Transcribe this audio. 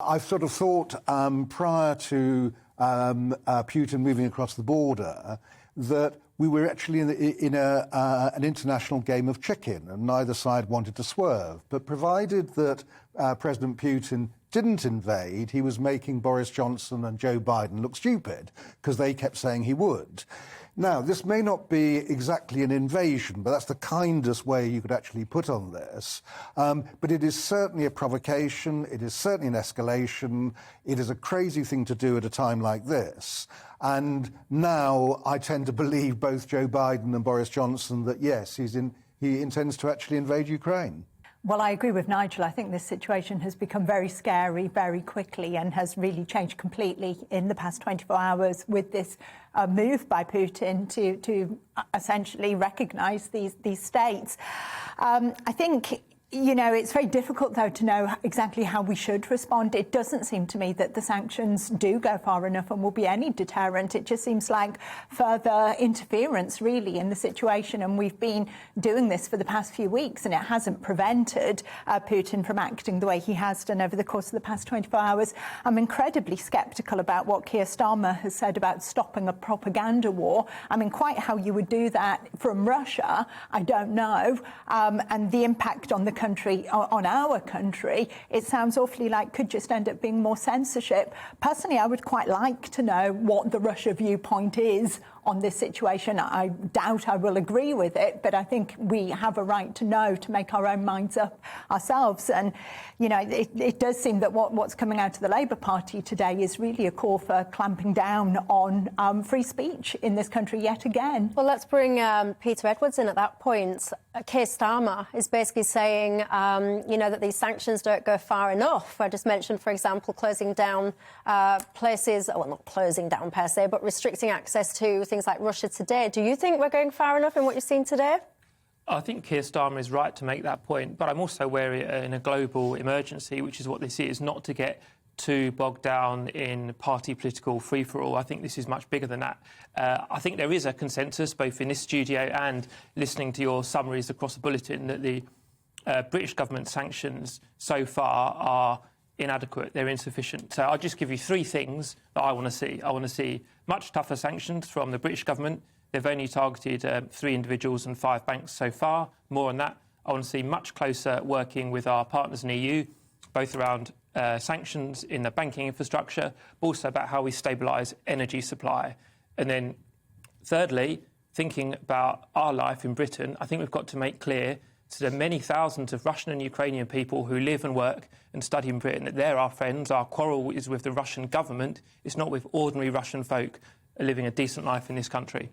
I've sort of thought prior to Putin moving across the border that we were actually in an international game of chicken, and neither side wanted to swerve. But provided that President Putin didn't invade, he was making Boris Johnson and Joe Biden look stupid because they kept saying he would. Now, this may not be exactly an invasion, but that's the kindest way you could actually put on this. But it is certainly a provocation. It is certainly an escalation. It is a crazy thing to do at a time like this. And now I tend to believe both Joe Biden and Boris Johnson that, yes, he intends to actually invade Ukraine. Well, I agree with Nigel. I think this situation has become very scary very quickly and has really changed completely in the past 24 hours with this move by Putin to essentially recognise these states. I think, you know, it's very difficult, though, to know exactly how we should respond. It doesn't seem to me that the sanctions do go far enough and will be any deterrent. It just seems like further interference, really, in the situation. And we've been doing this for the past few weeks, and it hasn't prevented Putin from acting the way he has done over the course of the past 24 hours. I'm incredibly sceptical about what Keir Starmer has said about stopping a propaganda war. I mean, quite how you would do that from Russia, I don't know. And the impact on the country, on our country, it sounds awfully like could just end up being more censorship. Personally, I would quite like to know what the Russia viewpoint is on this situation. I doubt I will agree with it, but I think we have a right to know, to make our own minds up ourselves. And, you know, it does seem that what's coming out of the Labour Party today is really a call for clamping down on free speech in this country yet again. Well, let's bring Peter Edwards in at that point. Keir Starmer is basically saying, you know, that these sanctions don't go far enough. I just mentioned, for example, closing down places, well, not closing down per se, but restricting access to things like Russia Today. Do you think we're going far enough in what you've seen today? I think Keir Starmer is right to make that point, but I'm also wary in a global emergency, which is what this is, not to get too bogged down in party political free-for-all. I think this is much bigger than that. I think there is a consensus, both in this studio and listening to your summaries across the bulletin, that the British government sanctions so far are inadequate, they're insufficient. So I'll just give you three things that I want to see. I want to see much tougher sanctions from the British government. They've only targeted 3 individuals and 5 banks so far. More on that. I want to see much closer working with our partners in the EU, both around sanctions in the banking infrastructure, but also about how we stabilise energy supply. And then, thirdly, thinking about our life in Britain, I think we've got to make clear to the many thousands of Russian and Ukrainian people who live and work and study in Britain that they're our friends. Our quarrel is with the Russian government. It's not with ordinary Russian folk living a decent life in this country.